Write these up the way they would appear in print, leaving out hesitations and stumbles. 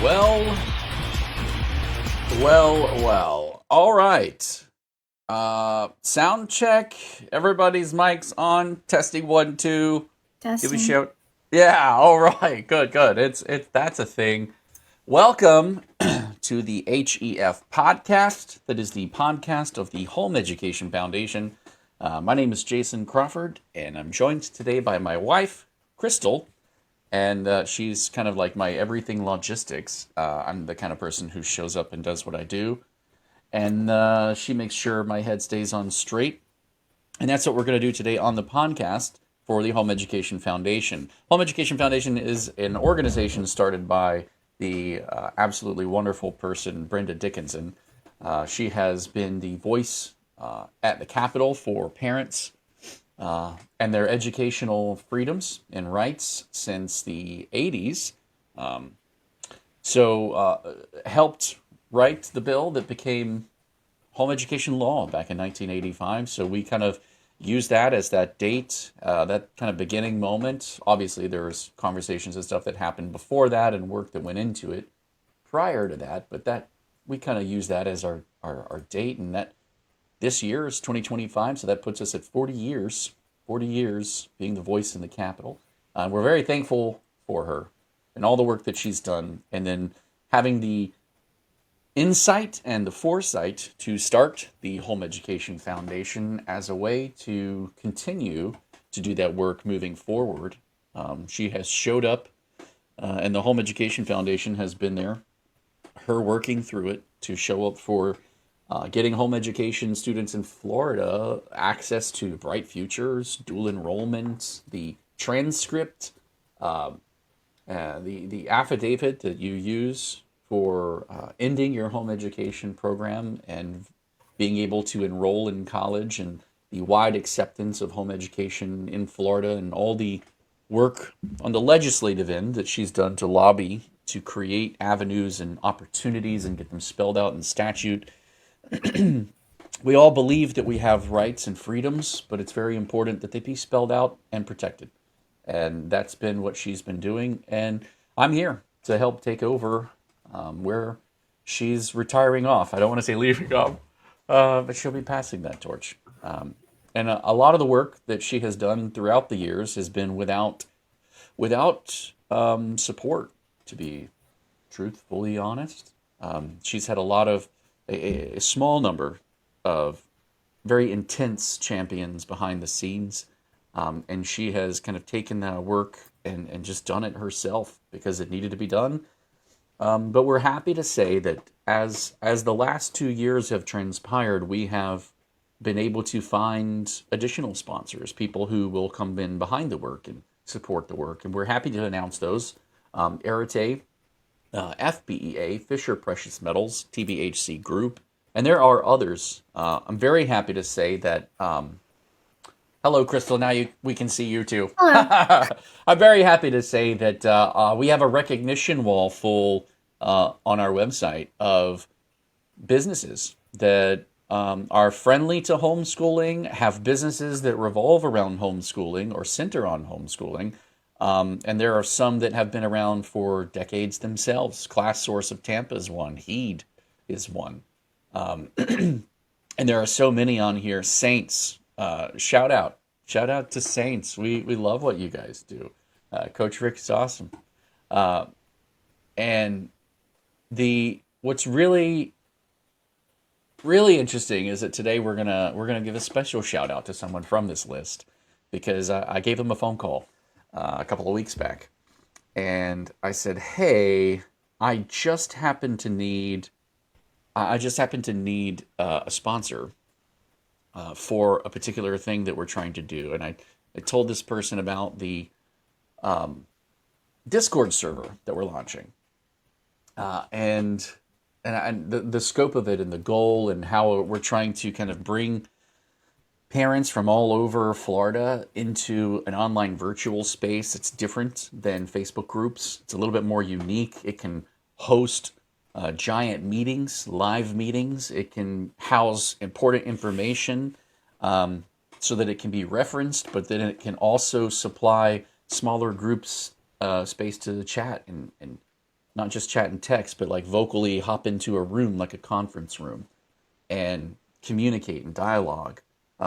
Well, well. All right. Sound check. Everybody's mics on. Testing 1, 2. Give a Testing. shout. Yeah. All right. Good. It's that's a thing. Welcome to the HEF podcast. That is the podcast of the Home Education Foundation. My name is Jason Crawford, and I'm joined today by my wife, Crystal. And she's kind of like my everything logistics. I'm the kind of person who shows up and does what I do. And she makes sure my head stays on straight. And that's what we're going to do today on the podcast for the Home Education Foundation. Home Education Foundation is an organization started by the absolutely wonderful person, Brenda Dickinson. She has been the voice at the Capitol for parents and their educational freedoms and rights since the 80s. Helped write the bill that became home education law back in 1985. So we kind of use that as that date, that kind of beginning moment. Obviously, there's conversations and stuff that happened before that and work that went into it prior to that, but that we kind of use that as our date, and that this year is 2025, so that puts us at 40 years being the voice in the Capitol. We're very thankful for her and all the work that she's done, and then having the insight and the foresight to start the Home Education Foundation as a way to continue to do that work moving forward. She has showed up, and the Home Education Foundation has been there, her working through it to show up for getting home education students in Florida access to Bright Futures, dual enrollment, the transcript, the affidavit that you use for ending your home education program and being able to enroll in college, and the wide acceptance of home education in Florida, and all the work on the legislative end that she's done to lobby to create avenues and opportunities and get them spelled out in statute. We all believe that we have rights and freedoms, but it's very important that they be spelled out and protected. And that's been what she's been doing. And I'm here to help take over where she's retiring off. I don't want to say leaving off, but she'll be passing that torch. And a lot of the work that she has done throughout the years has been without support, to be truthfully honest. She's had a small number of very intense champions behind the scenes, and she has kind of taken that work and just done it herself because it needed to be done. But we're happy to say that as the last 2 years have transpired, we have been able to find additional sponsors, people who will come in behind the work and support the work, and we're happy to announce those. Arete, FBEA, Fisher Precious Metals, TBHC Group, and there are others. I'm very happy to say that. Hello, Crystal. Now we can see you too. Hello. I'm very happy to say that we have a recognition wall full on our website of businesses that are friendly to homeschooling, have businesses that revolve around homeschooling or center on homeschooling. And there are some that have been around for decades themselves. Class Source of Tampa is one. Heed is one. And there are so many on here. Saints, shout out. Shout out to Saints. We love what you guys do. Coach Rick is awesome. And what's really interesting is that today we're gonna give a special shout out to someone from this list, because I gave them a phone call a couple of weeks back, and I said, "Hey, I just happen to need a sponsor for a particular thing that we're trying to do." And I told this person about the Discord server that we're launching, and the scope of it and the goal and how we're trying to kind of bring parents from all over Florida into an online virtual space. It's different than Facebook groups. It's a little bit more unique. It can host giant meetings, live meetings. It can house important information so that it can be referenced, but then it can also supply smaller groups space to chat and not just chat and text, but like vocally hop into a room like a conference room and communicate and dialogue.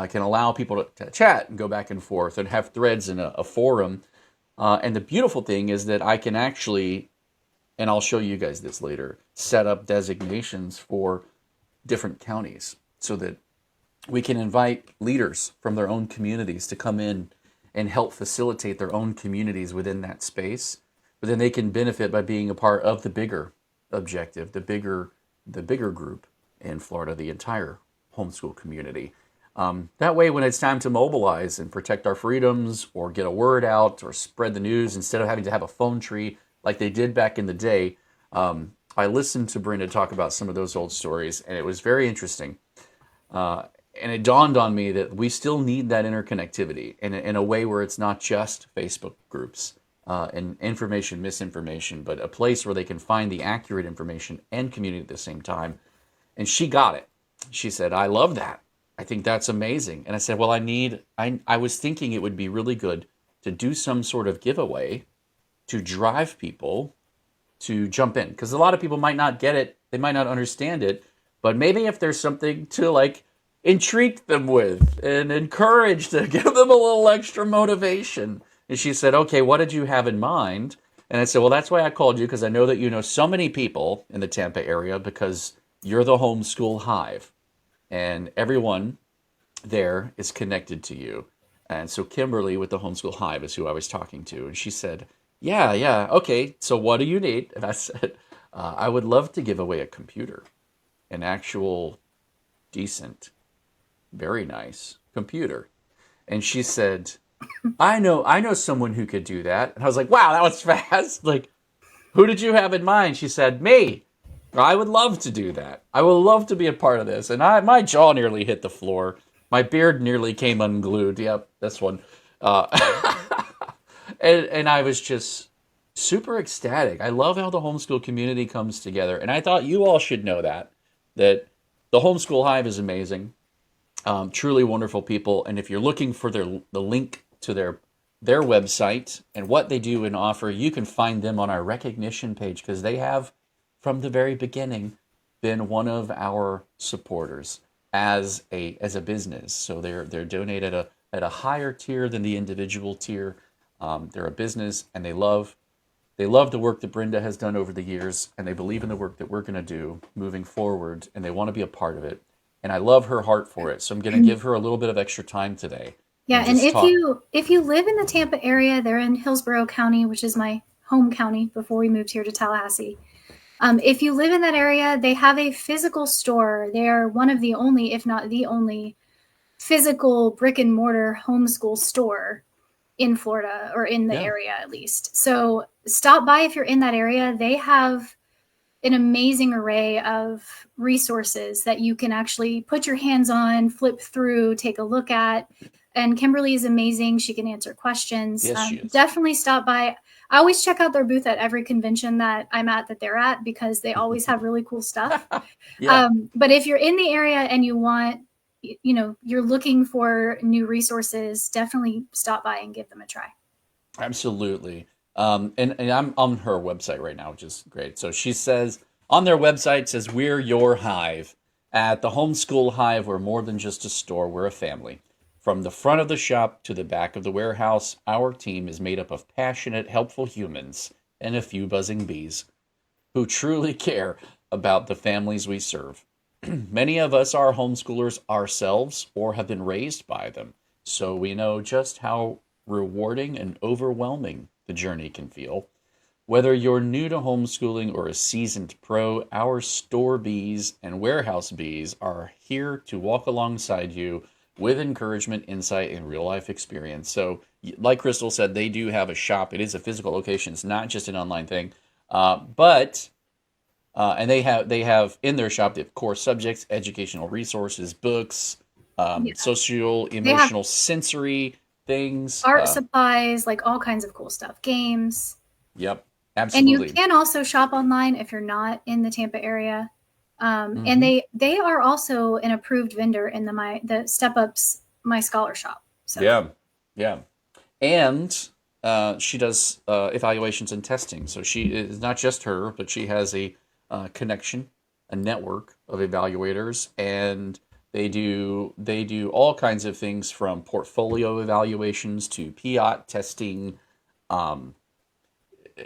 Can allow people to chat and go back and forth and have threads in a forum. And the beautiful thing is that I can actually, and I'll show you guys this later, set up designations for different counties so that we can invite leaders from their own communities to come in and help facilitate their own communities within that space. But then they can benefit by being a part of the bigger objective, the bigger group in Florida, the entire homeschool community. That way, when it's time to mobilize and protect our freedoms or get a word out or spread the news, instead of having to have a phone tree like they did back in the day, I listened to Brenda talk about some of those old stories, and it was very interesting. And it dawned on me that we still need that interconnectivity in a way where it's not just Facebook groups and information, misinformation, but a place where they can find the accurate information and community at the same time. And she got it. She said, I love that. I think that's amazing. And I said, well, I was thinking it would be really good to do some sort of giveaway to drive people to jump in. Because a lot of people might not get it. They might not understand it. But maybe if there's something to like intrigue them with and encourage to give them a little extra motivation. And she said, okay, what did you have in mind? And I said, well, that's why I called you, because I know that you know so many people in the Tampa area because you're the homeschool hive. And everyone there is connected to you. And so Kimberly with the Homeschool Hive is who I was talking to. And she said, yeah, okay, so what do you need? And I said, I would love to give away a computer, an actual decent, very nice computer. And she said, I know someone who could do that. And I was like, wow, that was fast. Like, who did you have in mind? She said, me. I would love to do that. I would love to be a part of this. And my jaw nearly hit the floor. My beard nearly came unglued. Yep, this one. And I was just super ecstatic. I love how the homeschool community comes together. And I thought you all should know that the Homeschool Hive is amazing. Truly wonderful people. And if you're looking for the link to their website and what they do and offer, you can find them on our recognition page, because they have, from the very beginning, been one of our supporters as a business. So they're donated at a higher tier than the individual tier. They're a business, and they love the work that Brenda has done over the years, and they believe in the work that we're going to do moving forward, and they want to be a part of it. And I love her heart for it. So I'm going to give her a little bit of extra time today. Yeah, and if you live in the Tampa area, they're in Hillsborough County, which is my home county before we moved here to Tallahassee. If you live in that area, they have a physical store. They are one of the only, if not the only, physical brick and mortar homeschool store in Florida, or in the area at least. So stop by if you're in that area. They have an amazing array of resources that you can actually put your hands on, flip through, take a look at. And Kimberly is amazing. She can answer questions. Yes, she is. Definitely stop by. I always check out their booth at every convention that I'm at, that they're at, because they always have really cool stuff. But if you're in the area and you want, you're looking for new resources, definitely stop by and give them a try. Absolutely. And I'm on her website right now, which is great. So she says, on their website, it says, we're your hive. At the Homeschool Hive, we're more than just a store, we're a family. From the front of the shop to the back of the warehouse, our team is made up of passionate, helpful humans and a few buzzing bees who truly care about the families we serve. Many of us are homeschoolers ourselves or have been raised by them, so we know just how rewarding and overwhelming the journey can feel. Whether you're new to homeschooling or a seasoned pro, our store bees and warehouse bees are here to walk alongside you with encouragement, insight, and real-life experience. So, like Crystal said, they do have a shop. It is a physical location. It's not just an online thing. And they have in their shop, they have core subjects, educational resources, books, social, emotional, sensory things. Art supplies, like all kinds of cool stuff. Games. Yep, absolutely. And you can also shop online if you're not in the Tampa area. And they are also an approved vendor in the Step Up's My Scholar Shop. So. Yeah. And She does evaluations and testing. So she is not just her, but she has a connection, a network of evaluators, and they do all kinds of things from portfolio evaluations to PIOT testing, um,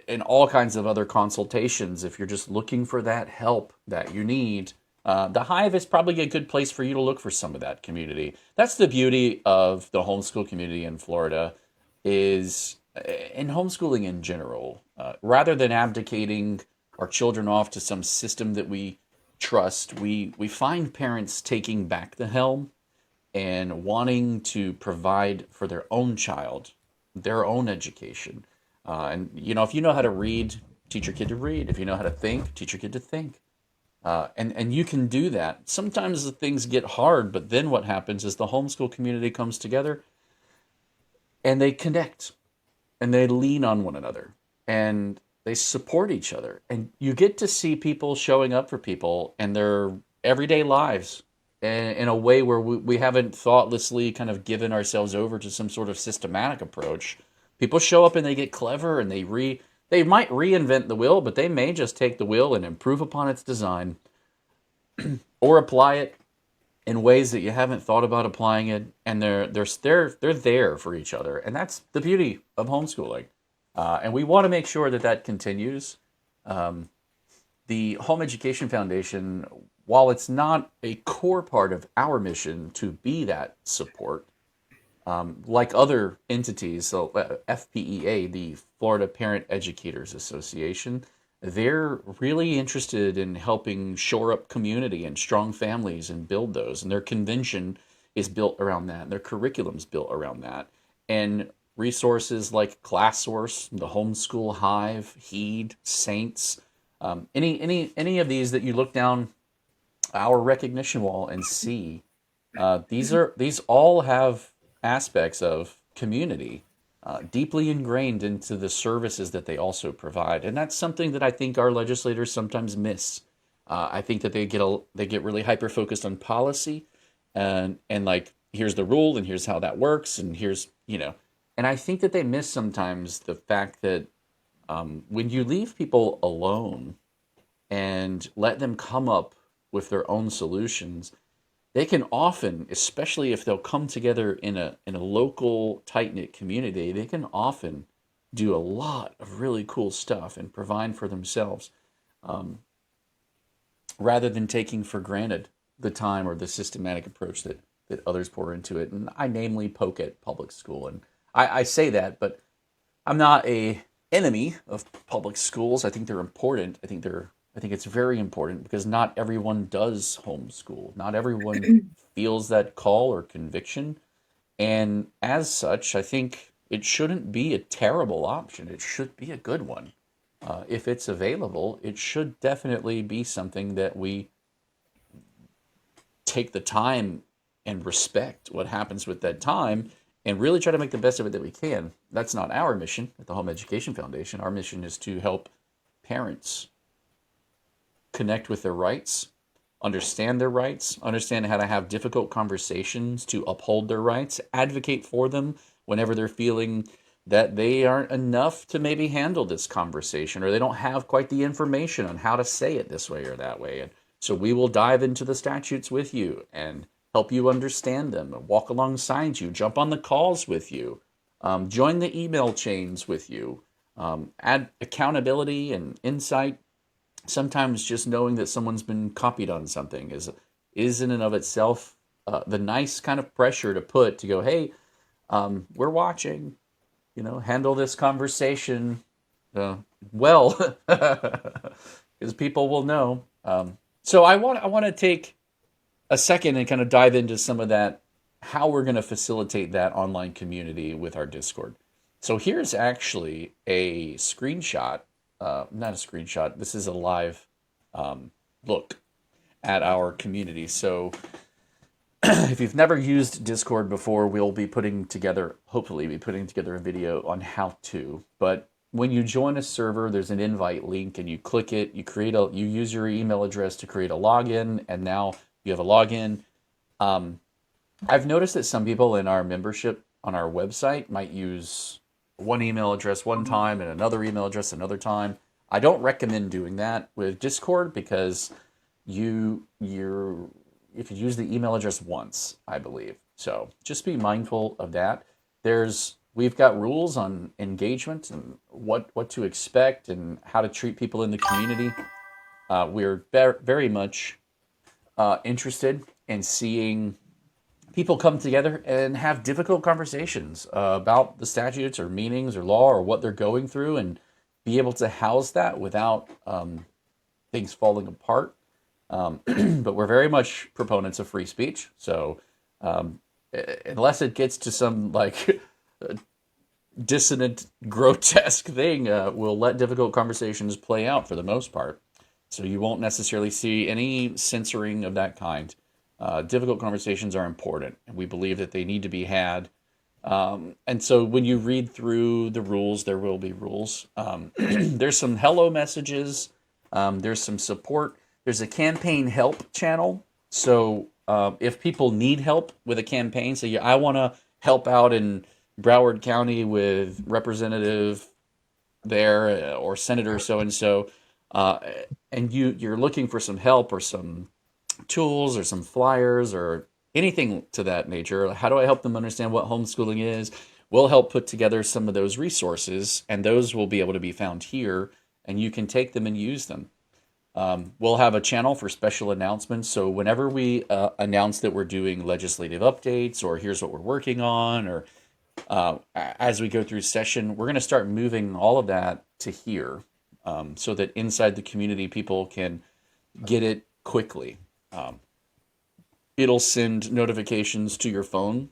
and all kinds of other consultations. If you're just looking for that help that you need, the Hive is probably a good place for you to look for some of that community. That's the beauty of the homeschool community in Florida, is in homeschooling in general. Rather than abdicating our children off to some system that we trust, we find parents taking back the helm and wanting to provide for their own child, their own education. And if you know how to read, teach your kid to read. If you know how to think, teach your kid to think. And you can do that. Sometimes the things get hard, but then what happens is the homeschool community comes together and they connect and they lean on one another and they support each other. And you get to see people showing up for people in their everyday lives in a way where we haven't thoughtlessly kind of given ourselves over to some sort of systematic approach. People show up and they get clever and they might reinvent the wheel, but they may just take the wheel and improve upon its design or apply it in ways that you haven't thought about applying it, and they're there for each other, and that's the beauty of homeschooling. And we want to make sure that that continues. The Home Education Foundation, while it's not a core part of our mission to be that support, like other entities, so FPEA, the Florida Parent Educators Association, they're really interested in helping shore up community and strong families and build those. And their convention is built around that. And their curriculum's built around that. And resources like ClassSource, the Homeschool Hive, HEED, Saints, any of these that you look down our recognition wall and see, these all have aspects of community deeply ingrained into the services that they also provide, and that's something that I think our legislators sometimes miss. I think that they get really hyper focused on policy, and like, here's the rule and here's how that works and and I think that they miss sometimes the fact that when you leave people alone and let them come up with their own solutions, they can often, especially if they'll come together in a local tight knit community, they can often do a lot of really cool stuff and provide for themselves, rather than taking for granted the time or the systematic approach that others pour into it. And I namely poke at public school, and I say that, but I'm not a enemy of public schools. I think they're important. I think it's very important because not everyone does homeschool. Not everyone feels that call or conviction. And as such, I think it shouldn't be a terrible option. It should be a good one. If it's available, it should definitely be something that we take the time and respect what happens with that time and really try to make the best of it that we can. That's not our mission at the Home Education Foundation. Our mission is to help parents connect with their rights, understand how to have difficult conversations to uphold their rights, advocate for them whenever they're feeling that they aren't enough to maybe handle this conversation, or they don't have quite the information on how to say it this way or that way. And so we will dive into the statutes with you and help you understand them, walk alongside you, jump on the calls with you, join the email chains with you, add accountability and insight. Sometimes just knowing that someone's been copied on something is in and of itself the nice kind of pressure to put to go, hey, we're watching, handle this conversation well, because people will know. So I want to take a second and kind of dive into some of that, how we're going to facilitate that online community with our Discord. So here's actually a screenshot. Not a screenshot. This is a live look at our community. So if you've never used Discord before, we'll be hopefully be putting together a video on how to. But when you join a server, there's an invite link and you click it, you use your email address to create a login, and now you have a login. I've noticed that some people in our membership on our website might use one email address one time and another email address another time. I don't recommend doing that with Discord because you're if you use the email address once, I believe. So just be mindful of that. We've got rules on engagement and what to expect and how to treat people in the community. We're very much interested in seeing people come together and have difficult conversations about the statutes or meanings or law or what they're going through, and be able to house that without things falling apart. But we're very much proponents of free speech. So unless it gets to some like dissonant, grotesque thing, we'll let difficult conversations play out for the most part. So you won't necessarily see any censoring of that kind. Difficult conversations are important, and we believe that they need to be had. And so when you read through the rules, there will be rules. There's some hello messages. There's some support. There's a campaign help channel. So if people need help with a campaign, so I want to help out in Broward County with Representative there or Senator so-and-so, and you're looking for some help or some tools or some flyers or anything to that nature, how do I help them understand what homeschooling is? We'll help put together some of those resources, and those will be able to be found here, and you can take them and use them. We'll have a channel for special announcements, so whenever we announce that we're doing legislative updates, or here's what we're working on, or as we go through session, we're going to start moving all of that to here, so that inside the community people can get it quickly. It'll send notifications to your phone,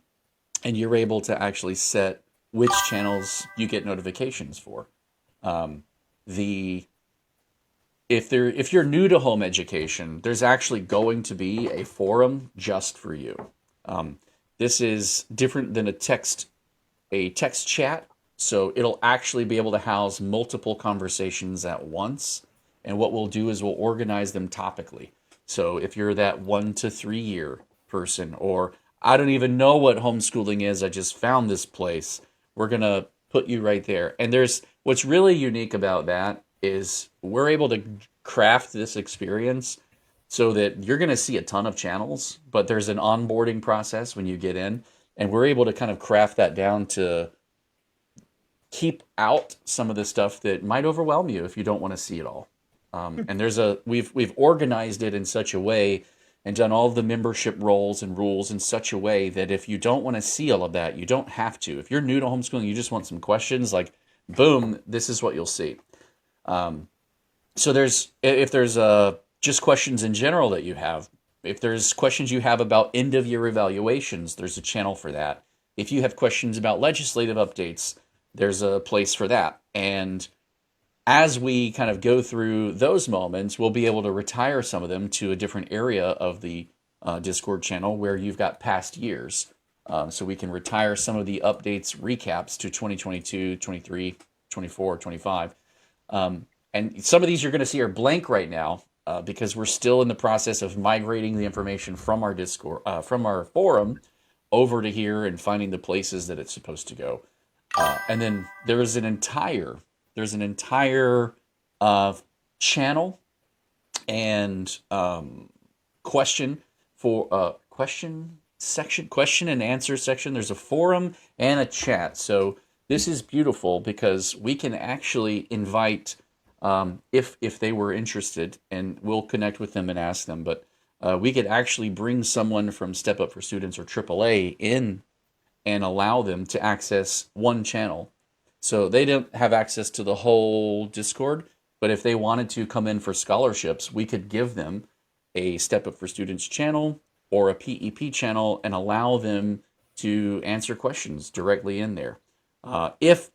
and you're able to actually set which channels you get notifications for. If you're new to home education, there's actually going to be a forum just for you. This is different than a text chat, so it'll actually be able to house multiple conversations at once. And what we'll do is we'll organize them topically. So if you're that 1 to 3 year person, or I don't even know what homeschooling is, I just found this place, we're going to put you right there. And what's really unique about that is we're able to craft this experience so that you're going to see a ton of channels, but there's an onboarding process when you get in, and we're able to kind of craft that down to keep out some of the stuff that might overwhelm you if you don't want to see it all. And we've organized it in such a way and done all the membership roles and rules in such a way that if you don't want to see all of that, you don't have to. If you're new to homeschooling, you just want some questions, like, boom, this is what you'll see. So if there's just questions in general that you have, if there's questions you have about end of year evaluations, there's a channel for that. If you have questions about legislative updates, there's a place for that. And as we kind of go through those moments, we'll be able to retire some of them to a different area of the Discord channel where you've got past years. So we can retire some of the updates, recaps to 2022, 23, 24, 25. And some of these you're going to see are blank right now because we're still in the process of migrating the information from our Discord, from our forum over to here and finding the places that it's supposed to go. And then there's an entire channel and question and answer section. There's a forum and a chat. So this is beautiful because we can actually invite, if they were interested, and we'll connect with them and ask them, but we could actually bring someone from Step Up for Students or AAA in and allow them to access one channel. So they don't have access to the whole Discord, but if they wanted to come in for scholarships, we could give them a Step Up for Students channel or a PEP channel and allow them to answer questions directly in there. If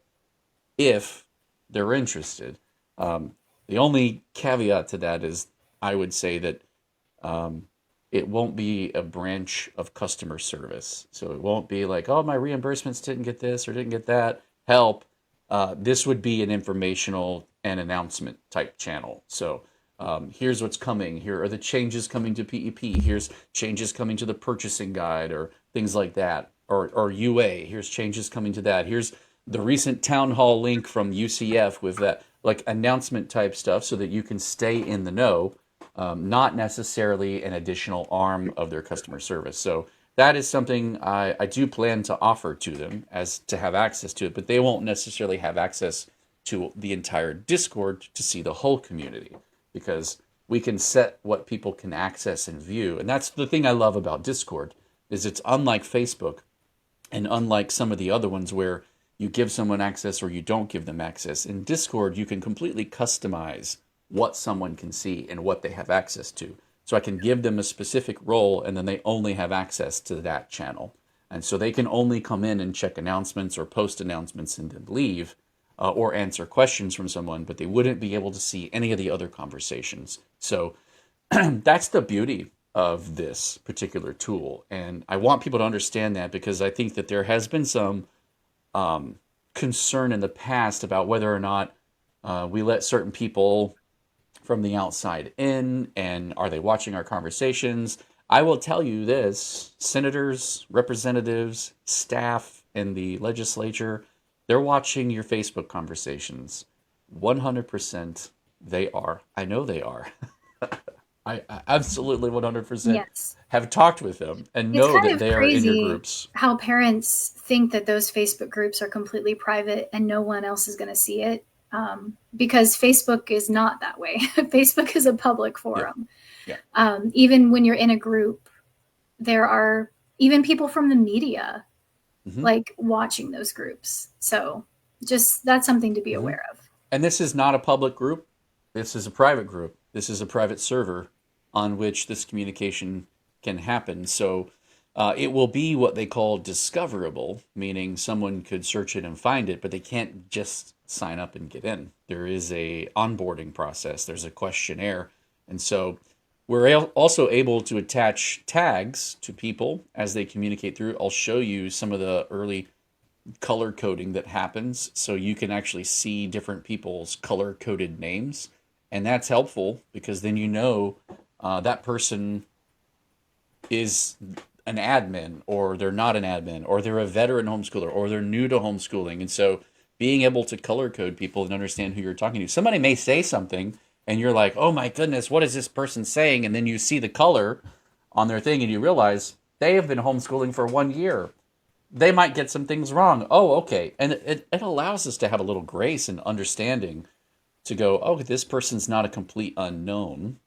they're interested. The only caveat to that is I would say that it won't be a branch of customer service. So it won't be like, oh, my reimbursements didn't get this or didn't get that, help. This would be an informational and announcement type channel. So here's what's coming. Here are the changes coming to PEP. Here's changes coming to the purchasing guide or things like that. Or UA. Here's changes coming to that. Here's the recent town hall link from UCF with that like announcement type stuff so that you can stay in the know, not necessarily an additional arm of their customer service. So that is something I do plan to offer to them as to have access to it, but they won't necessarily have access to the entire Discord to see the whole community because we can set what people can access and view. And that's the thing I love about Discord is it's unlike Facebook and unlike some of the other ones where you give someone access or you don't give them access. In Discord, you can completely customize what someone can see and what they have access to. So I can give them a specific role and then they only have access to that channel. And so they can only come in and check announcements or post announcements and then leave or answer questions from someone, but they wouldn't be able to see any of the other conversations. So that's the beauty of this particular tool. And I want people to understand that because I think that there has been some concern in the past about whether or not we let certain people from the outside in and are they watching our conversations. I will tell you this, senators, representatives, staff in the legislature, they're watching your Facebook conversations. 100% they are. I know they are. I absolutely 100% Yes. have talked with them and It's know kind that of they are in your crazy groups. how parents think that those Facebook groups are completely private and no one else is going to see it. Because Facebook is not that way. Facebook is a public forum. Yeah. Even when you're in a group, there are even people from the media like watching those groups. So just that's something to be aware of. And this is not a public group. This is a private group. This is a private server on which this communication can happen. So it will be what they call discoverable, meaning someone could search it and find it, but they can't just sign up and get in. There is a onboarding process. There's a questionnaire. And so we're also able to attach tags to people as they communicate through. I'll show you some of the early color coding that happens so you can actually see different people's color coded names. And that's helpful because then you know that person is an admin or they're not an admin or they're a veteran homeschooler or they're new to homeschooling. And so being able to color code people and understand who you're talking to. Somebody may say something and you're like, oh my goodness, what is this person saying? And then you see the color on their thing and you realize they have been homeschooling for 1 year. They might get some things wrong. Oh, okay. And it allows us to have a little grace and understanding to go, oh, this person's not a complete unknown.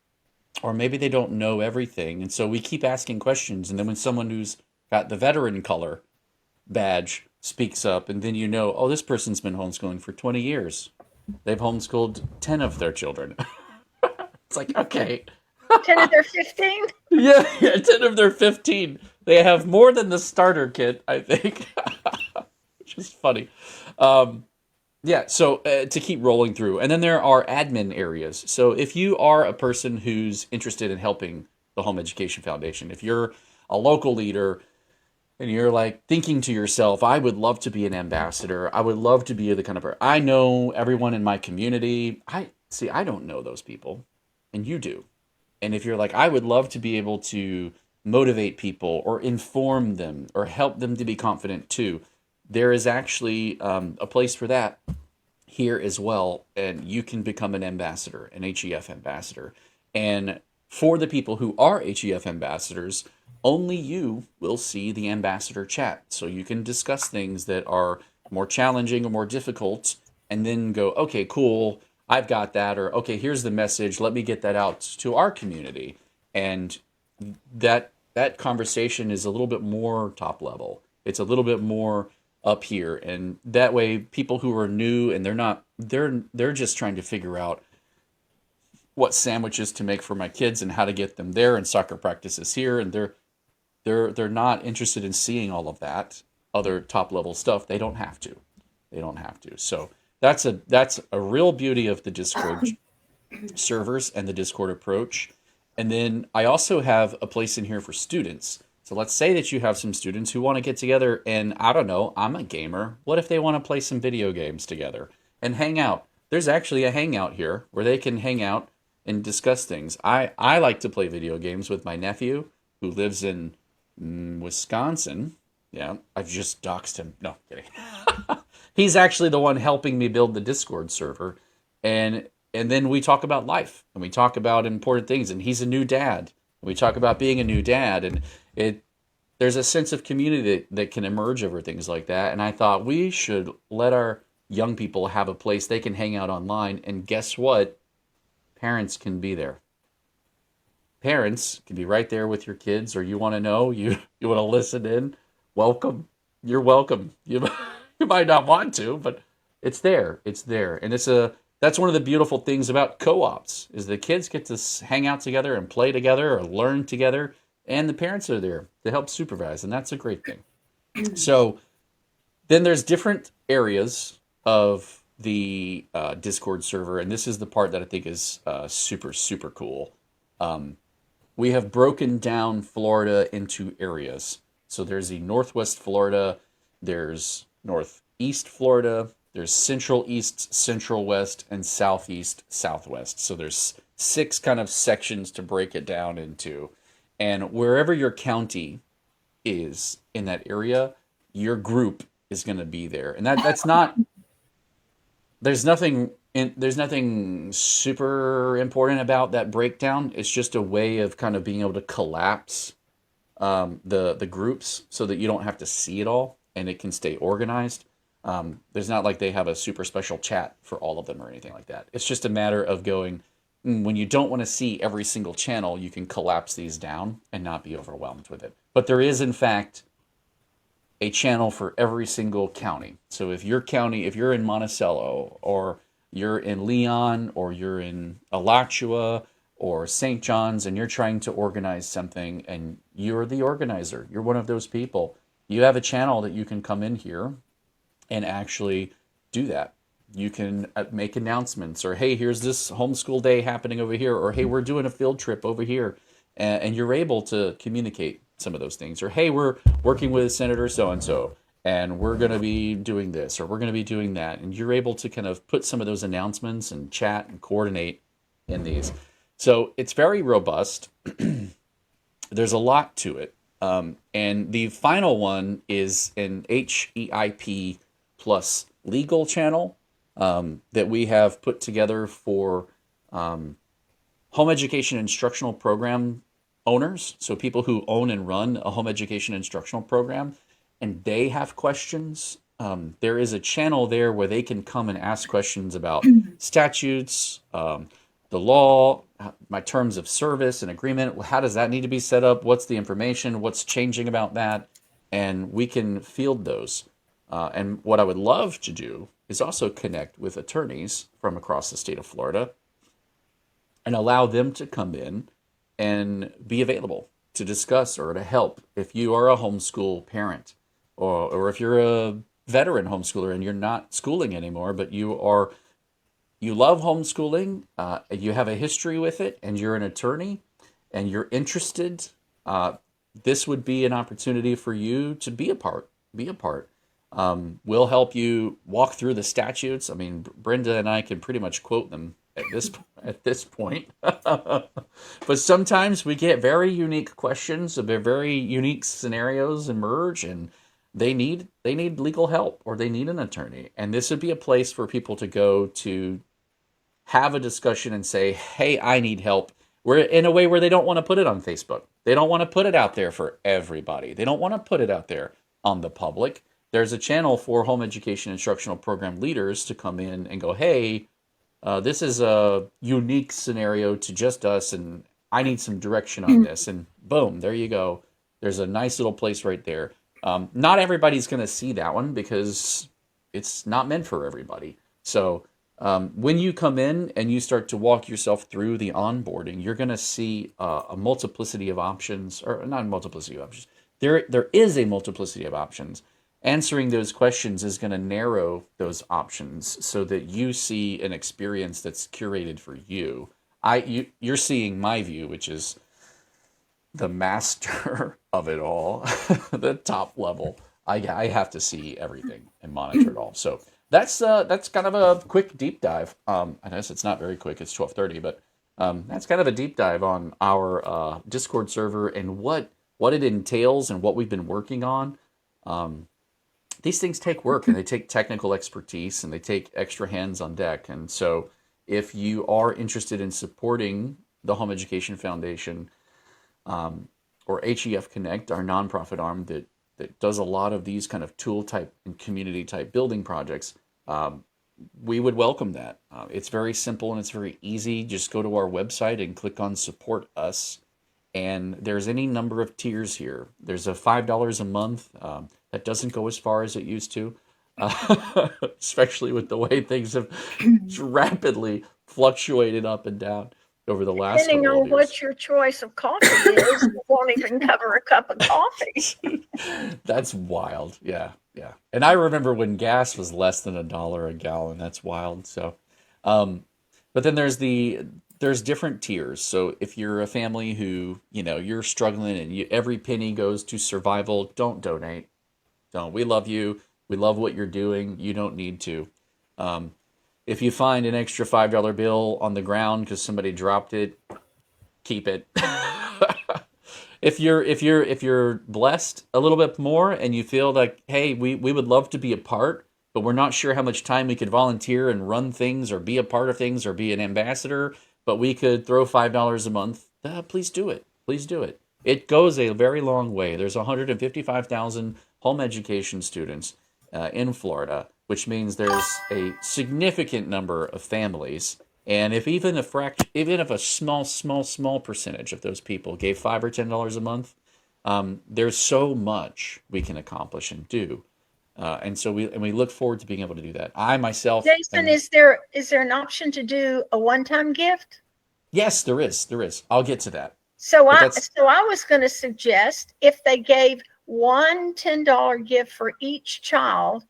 Or maybe they don't know everything. And so we keep asking questions. And then when someone who's got the veteran color badge speaks up, and then you know, oh, this person's been homeschooling for 20 years. They've homeschooled 10 of their children. It's like, okay. 10 of their 15? Yeah, 10 of their 15. They have more than the starter kit, I think. Which is funny. Yeah, so to keep rolling through. And then there are admin areas. So if you are a person who's interested in helping the Home Education Foundation, if you're a local leader and you're like thinking to yourself, I would love to be an ambassador. I would love to be the kind of person. I know everyone in my community. I don't know those people, and you do. And if you're like, I would love to be able to motivate people or inform them or help them to be confident too, there is actually a place for that here as well. And you can become an ambassador, an HEF ambassador. And for the people who are HEF ambassadors, only you will see the ambassador chat. So you can discuss things that are more challenging or more difficult and then go, okay, cool, I've got that. Or, okay, here's the message. Let me get that out to our community. And that conversation is a little bit more top level. It's a little bit more up here. And that way people who are new and they're just trying to figure out what sandwiches to make for my kids and how to get them there and soccer practices here. And they're not interested in seeing all of that other top level stuff. They don't have to. So that's a real beauty of the Discord servers and the Discord approach. And then I also have a place in here for students. So let's say that you have some students who want to get together and I don't know, I'm a gamer. What if they want to play some video games together and hang out? There's actually a hangout here where they can hang out and discuss things. I like to play video games with my nephew who lives in Wisconsin. Yeah, I've just doxed him. No, kidding. he's actually the one helping me build the Discord server, and then we talk about life and we talk about important things. And he's a new dad. We talk about being a new dad, and it there's a sense of community that can emerge over things like that. And I thought we should let our young people have a place they can hang out online. And guess what? Parents can be there. Parents can be right there with your kids, or you want to know, you want to listen in. Welcome. You're welcome. You might not want to, but it's there. It's there. And that's one of the beautiful things about co-ops is the kids get to hang out together and play together or learn together, and the parents are there to help supervise, and that's a great thing. So then there's different areas of the Discord server, and this is the part that I think is super, super cool. We have broken down Florida into areas. So there's the Northwest Florida, there's Northeast Florida, there's Central East, Central West, and Southeast, Southwest. So there's 6 kind of sections to break it down into. And wherever your county is in that area, your group is going to be there. And that's not, there's nothing super important about that breakdown. It's just a way of kind of being able to collapse the groups so that you don't have to see it all and it can stay organized. There's not like they have a super special chat for all of them or anything like that. It's just a matter of going, when you don't want to see every single channel, you can collapse these down and not be overwhelmed with it. But there is, in fact, a channel for every single county. So if you're in Monticello, or you're in Leon, or you're in Alachua, or St. John's, and you're trying to organize something, and you're the organizer, you're one of those people, you have a channel that you can come in here and actually do that. You can make announcements, or hey, here's this homeschool day happening over here, or hey, we're doing a field trip over here, and you're able to communicate some of those things, or hey, we're working with Senator so-and-so, and we're going to be doing this, or we're going to be doing that, and you're able to kind of put some of those announcements and chat and coordinate in these. So it's very robust. There's a lot to it. And the final one is an HEIP plus legal channel that we have put together for home education instructional program owners. So people who own and run a home education instructional program, and they have questions. There is a channel there where they can come and ask questions about statutes, the law, my terms of service and agreement. How does that need to be set up? What's the information? What's changing about that? And we can field those. And what I would love to do is also connect with attorneys from across the state of Florida and allow them to come in and be available to discuss or to help if you are a homeschool parent, or if you're a veteran homeschooler and you're not schooling anymore, but you love homeschooling, you have a history with it, and you're an attorney, and you're interested, this would be an opportunity for you to be a part. We'll help you walk through the statutes. I mean, Brenda and I can pretty much quote them at this point. But sometimes we get very unique questions, very unique scenarios emerge, and they need legal help, or they need an attorney. And this would be a place for people to go to have a discussion and say, hey, I need help. We're in a way where they don't want to put it on Facebook. They don't want to put it out there for everybody. They don't want to put it out there on the public. There's a channel for home education instructional program leaders to come in and go, hey, this is a unique scenario to just us, and I need some direction on this. And boom, there you go. There's a nice little place right there. Not everybody's going to see that one because it's not meant for everybody. So when you come in and you start to walk yourself through the onboarding, you're going to see a multiplicity of options, or not a multiplicity of options. There is a multiplicity of options. Answering those questions is going to narrow those options so that you see an experience that's curated for you. You're seeing my view, which is the master of it all, the top level. I have to see everything and monitor it all. So that's kind of a quick deep dive. I guess it's not very quick. It's 12:30, but that's kind of a deep dive on our Discord server and what it entails and what we've been working on. these things take work and they take technical expertise and they take extra hands on deck. And so if you are interested in supporting the Home Education Foundation, or HEF Connect, our nonprofit arm that does a lot of these kind of tool type and community type building projects, we would welcome that. It's very simple and it's very easy. Just go to our website and click on Support Us. And there's any number of tiers here. There's a $5 a month. That doesn't go as far as it used to, especially with the way things have rapidly fluctuated up and down over the last Depending couple on of years. what your choice of coffee is, it won't even cover a cup of coffee. That's wild. Yeah, yeah. And I remember when gas was less than $1 a gallon. That's wild. So, but then there's different tiers. So if you're a family who, you're struggling and every penny goes to survival, don't donate. Don't. We love you. We love what you're doing. You don't need to. If you find an extra $5 bill on the ground because somebody dropped it, keep it. If you're blessed a little bit more and you feel like, hey, we would love to be a part, but we're not sure how much time we could volunteer and run things or be a part of things or be an ambassador, but we could throw $5 a month, please do it. Please do it. It goes a very long way. There's 155,000 home education students in Florida, which means there's a significant number of families. And if even if a small percentage of those people gave $5 or $10 a month, there's so much we can accomplish and do. And so we look forward to being able to do that. I myself, Jason, is there an option to do a one-time gift? Yes, there is. I'll get to that. So I was going to suggest if they gave one $10 gift for each child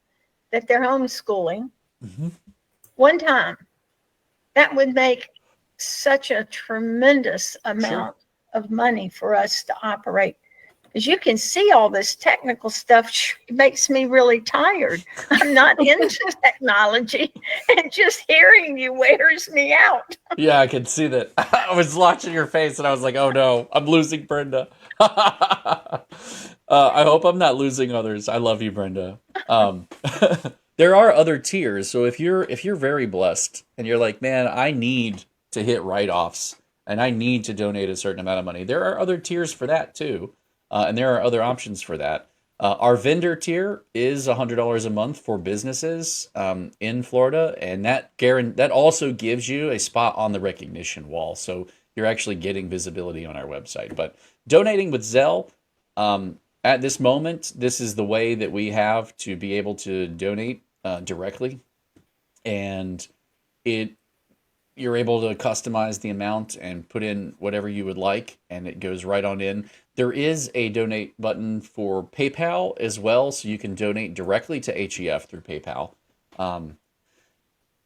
that they're homeschooling, one time, that would make such a tremendous amount of money for us to operate. As you can see, all this technical stuff makes me really tired. I'm not into technology, and just hearing you wears me out. Yeah, I can see that. I was watching your face, and I was like, "Oh no, I'm losing Brenda." I hope I'm not losing others. I love you, Brenda. There are other tiers, so if you're very blessed and you're like, "Man, I need to hit write-offs and I need to donate a certain amount of money," there are other tiers for that too. And there are other options for that. Our vendor tier is $100 a month for businesses in Florida, and that also gives you a spot on the recognition wall, so you're actually getting visibility on our website. But donating with Zelle, at this moment, this is the way that we have to be able to donate directly, and you're able to customize the amount and put in whatever you would like, and it goes right on in. There is a donate button for PayPal as well, so you can donate directly to HEF through PayPal.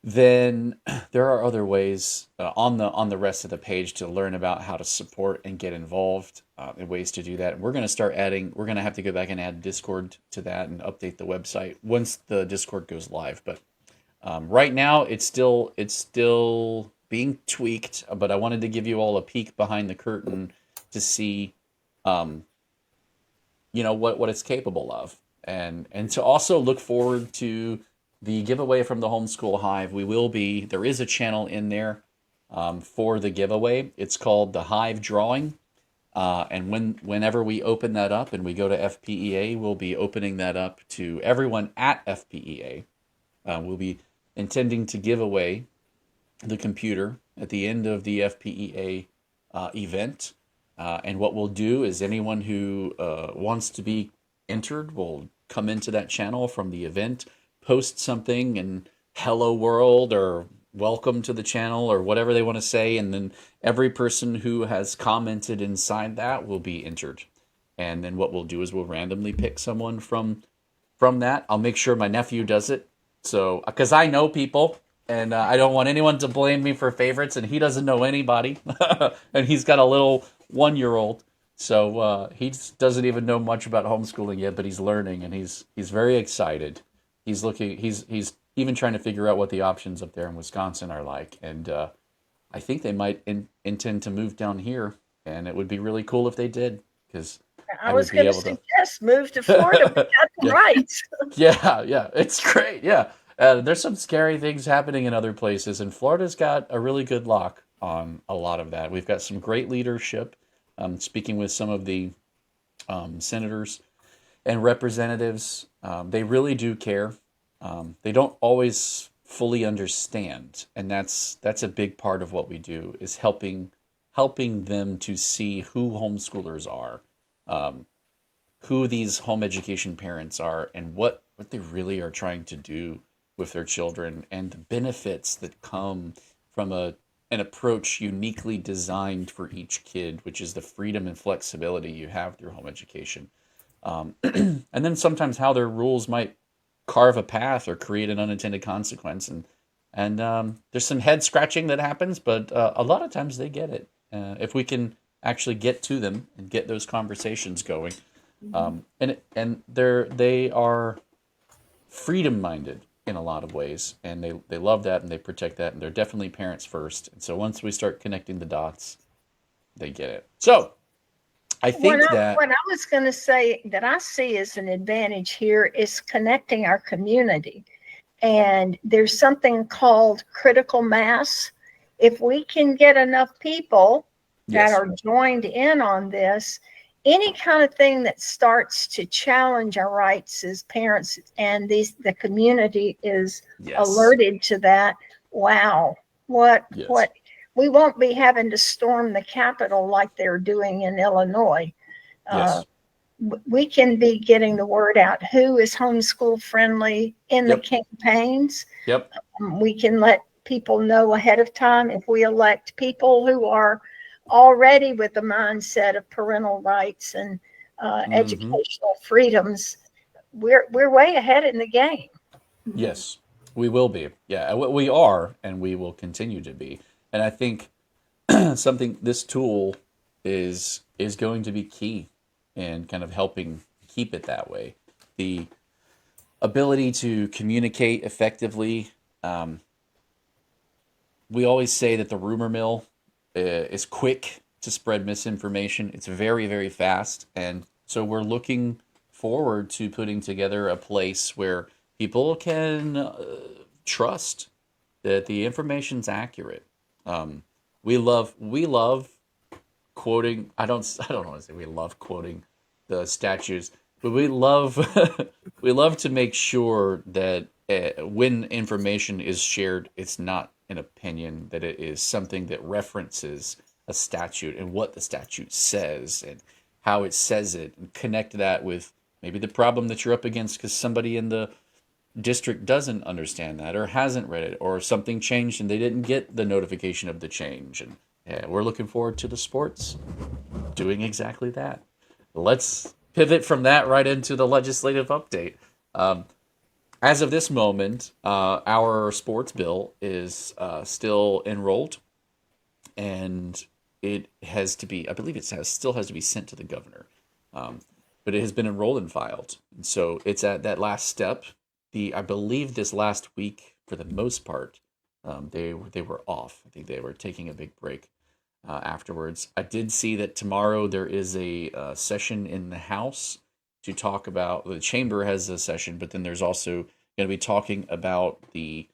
Then there are other ways on the rest of the page to learn about how to support and get involved, and ways to do that. And we're going to have to go back and add Discord to that and update the website once the Discord goes live. But right now it's still being tweaked, but I wanted to give you all a peek behind the curtain to see what it's capable of, and to also look forward to the giveaway from the Homeschool Hive. There is a channel in there for the giveaway. It's called the Hive Drawing, and whenever we open that up and we go to FPEA, we'll be opening that up to everyone at FPEA. We'll be intending to give away the computer at the end of the FPEA event. And what we'll do is anyone who wants to be entered will come into that channel from the event, post something and hello world or welcome to the channel or whatever they want to say. And then every person who has commented inside that will be entered. And then what we'll do is we'll randomly pick someone from that. I'll make sure my nephew does it. So, because I know people. And I don't want anyone to blame me for favorites, and he doesn't know anybody. And he's got a little 1-year-old, so he doesn't even know much about homeschooling yet, but he's learning, and he's very excited. He's even trying to figure out what the options up there in Wisconsin are like, and I think they might intend to move down here, and it would be really cool if they did, because I was going to suggest move to Florida. We got Yeah. Right. Yeah, it's great. Yeah. There's some scary things happening in other places, and Florida's got a really good lock on a lot of that. We've got some great leadership. Speaking with some of the senators and representatives, they really do care. They don't always fully understand, and that's a big part of what we do is helping them to see who homeschoolers are, who these home education parents are, and what they really are trying to do with their children, and the benefits that come from an approach uniquely designed for each kid, which is the freedom and flexibility you have through home education. And then sometimes how their rules might carve a path or create an unintended consequence, and there's some head scratching that happens, but a lot of times they get it if we can actually get to them and get those conversations going. And they are freedom minded in a lot of ways, and they love that and they protect that, and they're definitely parents first. And so once we start connecting the dots, they get it. So I think What I was going to say that I see as an advantage here is connecting our community. And there's something called critical mass. If we can get enough people that Yes. are joined in on this, any kind of thing that starts to challenge our rights as parents and the community is Yes. alerted to that. Wow. What Yes. we won't be having to storm the Capitol like they're doing in Illinois. Yes. We can be getting the word out who is homeschool friendly in the Yep. campaigns. Yep. We can let people know ahead of time if we elect people who are already with the mindset of parental rights and educational freedoms. We're way ahead in the game. Yes, we will be. Yeah, we are, and we will continue to be. And I think this tool is going to be key in kind of helping keep it that way. The ability to communicate effectively. We always say that the rumor mill is quick to spread misinformation. It's very, very fast. And so we're looking forward to putting together a place where people can trust that the information's accurate. We love quoting. I don't want to say we love quoting the statutes, but we love we love to make sure that when information is shared, it's not an opinion, that it is something that references a statute and what the statute says and how it says it, and connect that with maybe the problem that you're up against because somebody in the district doesn't understand that or hasn't read it, or something changed and they didn't get the notification of the change. And yeah, we're looking forward to the sports doing exactly that. Let's pivot from that right into the legislative update. As of this moment, our sports bill is still enrolled, and it has to be, I believe still has to be sent to the governor. But it has been enrolled and filed. And so it's at that last step. I believe this last week, for the most part, they were off. I think they were taking a big break afterwards. I did see that tomorrow there is a session in the House to talk about, the chamber has a session, but then there's also going to be talking about a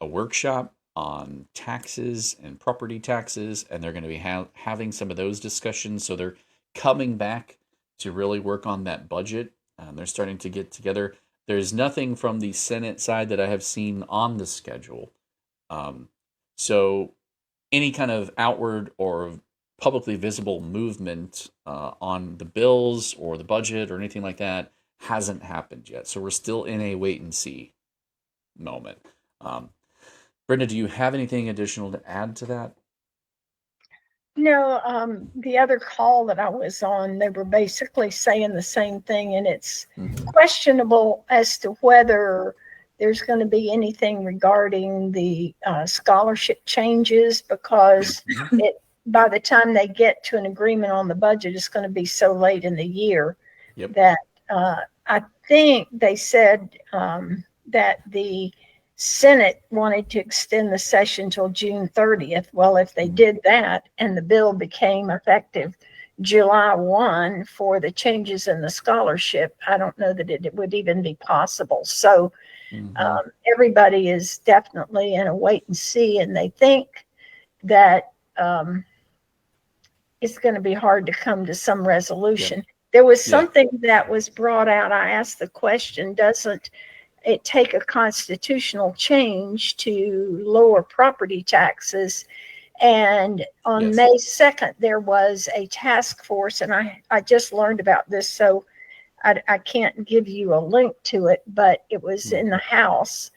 workshop on taxes and property taxes, and they're going to be having some of those discussions. So they're coming back to really work on that budget. They're starting to get together. There's nothing from the Senate side that I have seen on the schedule. So any kind of outward or publicly visible movement on the bills or the budget or anything like that hasn't happened yet. So we're still in a wait and see moment. Brenda, do you have anything additional to add to that? No, the other call that I was on, they were basically saying the same thing, and it's questionable as to whether there's going to be anything regarding the scholarship changes, because by the time they get to an agreement on the budget, it's going to be so late in the year that I think they said that the Senate wanted to extend the session till June 30th. Well, if they did that and the bill became effective July 1 for the changes in the scholarship, I don't know that it would even be possible. So everybody is definitely in a wait and see, and they think that it's going to be hard to come to some resolution. There was something that was brought out. I asked the question, doesn't it take a constitutional change to lower property taxes? And on May 2nd, there was a task force, and I just learned about this, so I can't give you a link to it, but it was in the House,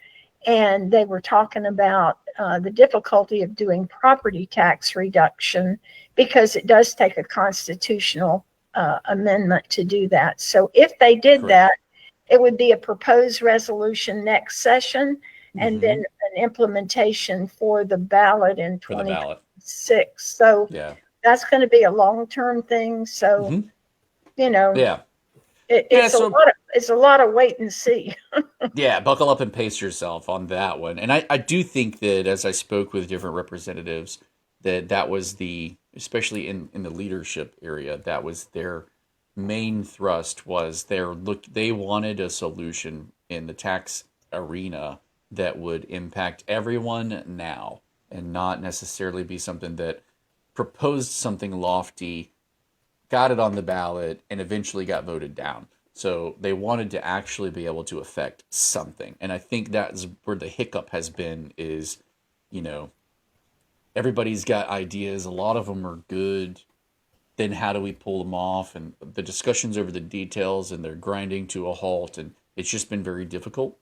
and they were talking about the difficulty of doing property tax reduction because it does take a constitutional amendment to do that. So if they did that, it would be a proposed resolution next session, and then an implementation for the ballot in 2026. So that's going to be a long-term thing. So, you know, it's a lot of wait and see. Buckle up and pace yourself on that one. And I do think that as I spoke with different representatives, that was especially in the leadership area, that was their main thrust was they wanted a solution in the tax arena that would impact everyone now and not necessarily be something that proposed something lofty, got it on the ballot, and eventually got voted down. So they wanted to actually be able to affect something. And I think that's where the hiccup has been is, everybody's got ideas. A lot of them are good. Then how do we pull them off? And the discussions over the details, and they're grinding to a halt. And it's just been very difficult.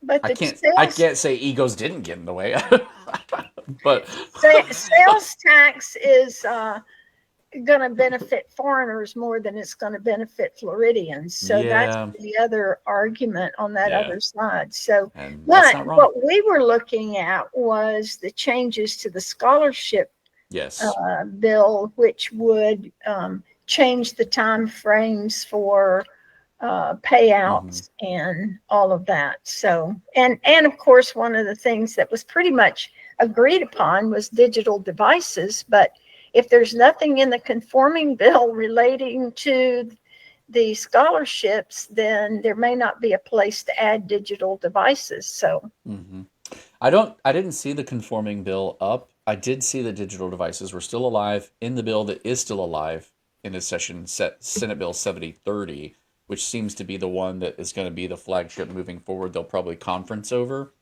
But I can't say egos didn't get in the way, but sales tax is going to benefit foreigners more than it's going to benefit Floridians. So that's the other argument on that other side. So, but what we were looking at was the changes to the scholarship bill, which would change the time frames for payouts and all of that. So, and of course, one of the things that was pretty much agreed upon was digital devices. But if there's nothing in the conforming bill relating to the scholarships, then there may not be a place to add digital devices. So I didn't see the conforming bill up. I did see the digital devices were still alive in the bill that is still alive in this session, Senate Bill 7030, which seems to be the one that is going to be the flagship moving forward. They'll probably conference over.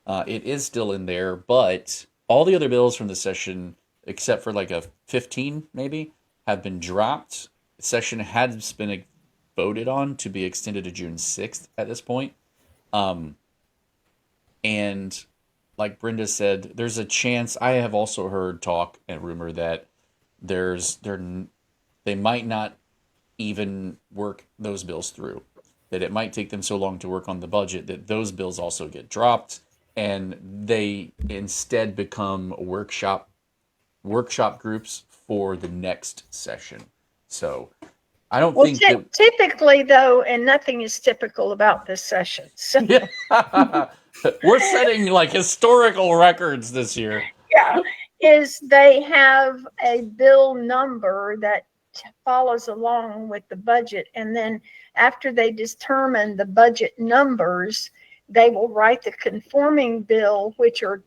It is still in there, but all the other bills from the session, except for like a 15 maybe, have been dropped. The session has been voted on to be extended to June 6th at this point. And like Brenda said, there's a chance, I have also heard talk and rumor that they might not even work those bills through, that it might take them so long to work on the budget that those bills also get dropped and they instead become workshop groups for the next session. So I don't think typically though, and nothing is typical about this session. So. We're setting like historical records this year. Is they have a bill number that follows along with the budget, and then after they determine the budget numbers, they will write the conforming bill, which are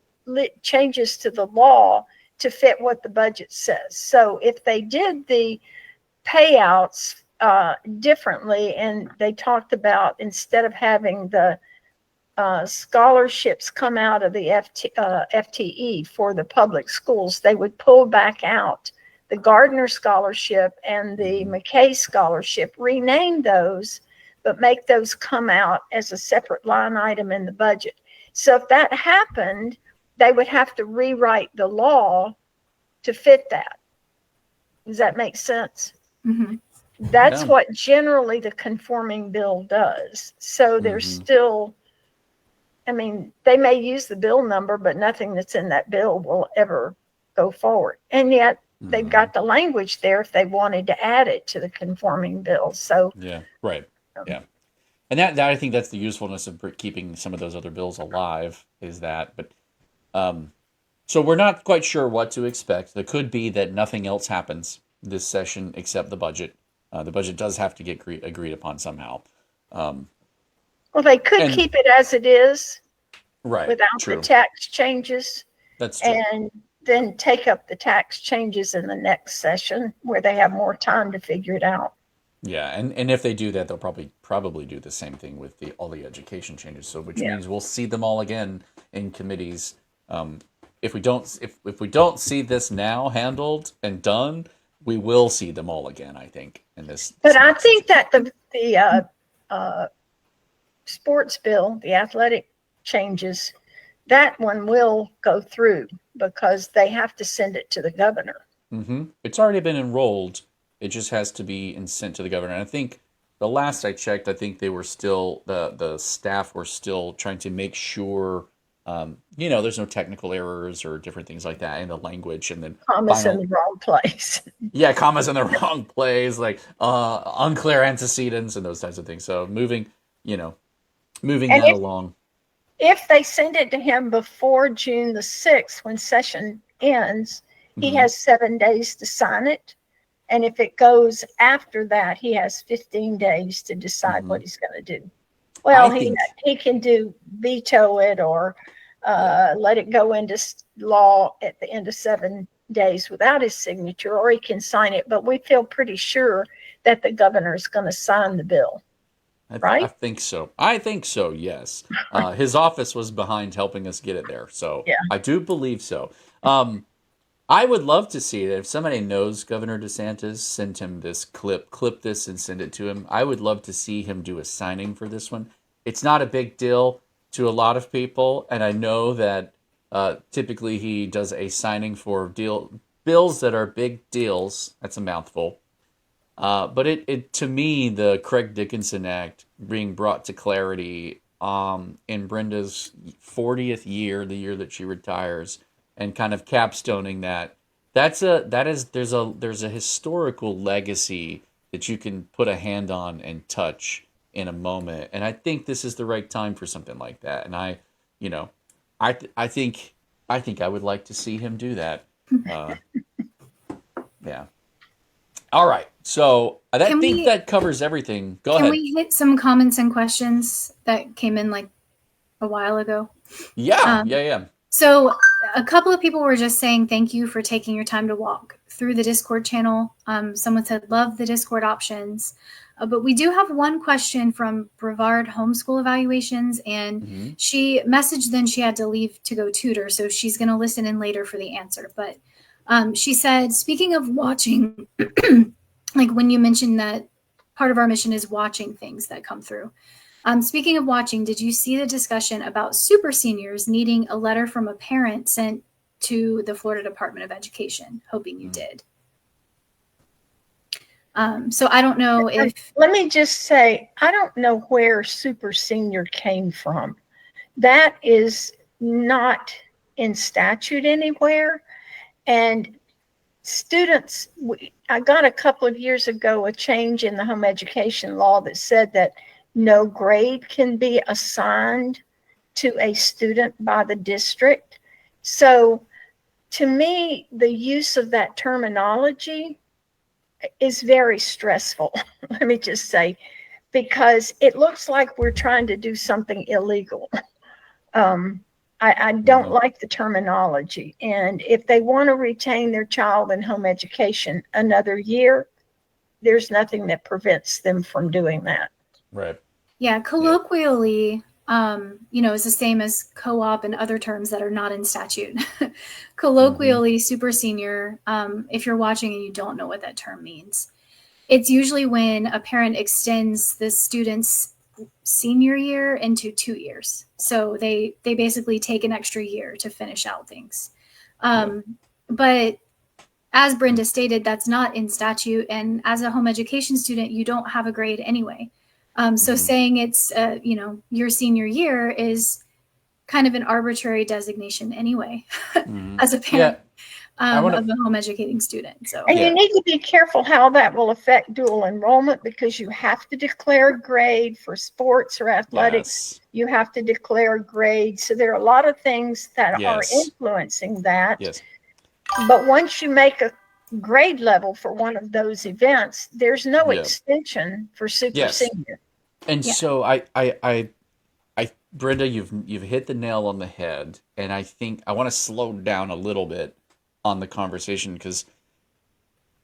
changes to the law to fit what the budget says. So if they did the payouts differently, and they talked about instead of having the scholarships come out of the FTE for the public schools, they would pull back out the Gardner Scholarship and the McKay Scholarship, rename those, but make those come out as a separate line item in the budget. So if that happened, they would have to rewrite the law to fit that. Does that make sense? That's what generally the conforming bill does. So there's still, I mean, they may use the bill number, but nothing that's in that bill will ever go forward. And yet they've got the language there if they wanted to add it to the conforming bill. So and that I think that's the usefulness of keeping some of those other bills alive is that. But So we're not quite sure what to expect. It could be that nothing else happens this session except the budget. The budget does have to get agreed upon somehow. Well, they could And keep it as it is right, without the true. tax changes That's true. and then take up the tax changes in the next session where they have more time to figure it out. Yeah, and if they do that, they'll probably do the same thing with all the education changes. So which Yeah. means we'll see them all again in committees. If we don't see this now handled and done, we will see them all again, I think, in this. But I think that the sports bill, the athletic changes, that one will go through because they have to send it to the governor. Mm-hmm. It's already been enrolled. It just has to be sent to the governor. And I think the last I checked, I think they were still the staff were still trying to make sure, there's no technical errors or different things like that in the language, and then Commas in the wrong place. Yeah, commas in the wrong place, like unclear antecedents and those types of things. So moving that along. If they send it to him before June the 6th, when session ends, he has 7 days to sign it. And if it goes after that, he has 15 days to decide what he's going to do. Well, he can veto it or let it go into law at the end of 7 days without his signature, or he can sign it. But we feel pretty sure that the governor is going to sign the bill. Right? I think so, yes. His office was behind helping us get it there. So yeah. I do believe so. I would love to see it. If somebody knows Governor DeSantis, send him this clip this and send it to him. I would love to see him do a signing for this one. It's not a big deal to a lot of people, and I know that typically he does a signing for bills that are big deals. That's a mouthful. But it to me, the Craig Dickinson Act being brought to clarity in Brenda's 40th year, the year that she retires, and kind of capstoning there's a historical legacy that you can put a hand on and touch in a moment. And I think this is the right time for something like that. And I think I would like to see him do that. Yeah. All right. So that covers everything. Go ahead. Can we hit some comments and questions that came in like a while ago? Yeah. Yeah. So a couple of people were just saying thank you for taking your time to walk through the Discord channel. Someone said love the Discord options. But we do have one question from Brevard Homeschool Evaluations, and she messaged then she had to leave to go tutor, so she's going to listen in later for the answer. But she said, speaking of watching, like when you mentioned that part of our mission is watching things that come through. Speaking of watching, did you see the discussion about super seniors needing a letter from a parent sent to the Florida Department of Education? Hoping you did. So I don't know if... Let me just say, I don't know where super senior came from. That is not in statute anywhere. And students, I got a couple of years ago a change in the home education law that said that no grade can be assigned to a student by the district. So to me, the use of that terminology is very stressful, let me just say, because it looks like we're trying to do something illegal. I don't like the terminology. And if they want to retain their child in home education another year, there's nothing that prevents them from doing that. Right. Yeah, colloquially, is the same as co-op and other terms that are not in statute. Colloquially, super senior, if you're watching and you don't know what that term means, it's usually when a parent extends the student's senior year into 2 years. So they basically take an extra year to finish out things. But as Brenda stated, that's not in statute. And as a home education student, you don't have a grade anyway. So saying it's, your senior year is kind of an arbitrary designation anyway, as a parent. I want of to. a home educating student. So And Yeah. you need to be careful how that will affect dual enrollment, because you have to declare a grade for sports or athletics. Yes. You have to declare a grade. So there are a lot of things that are Yes. influencing that. Yes. But once you make a grade level for one of those events, there's no Yeah. extension for super Yes. senior. And yeah, so Brenda, you've hit the nail on the head, and I think I want to slow down a little bit on the conversation because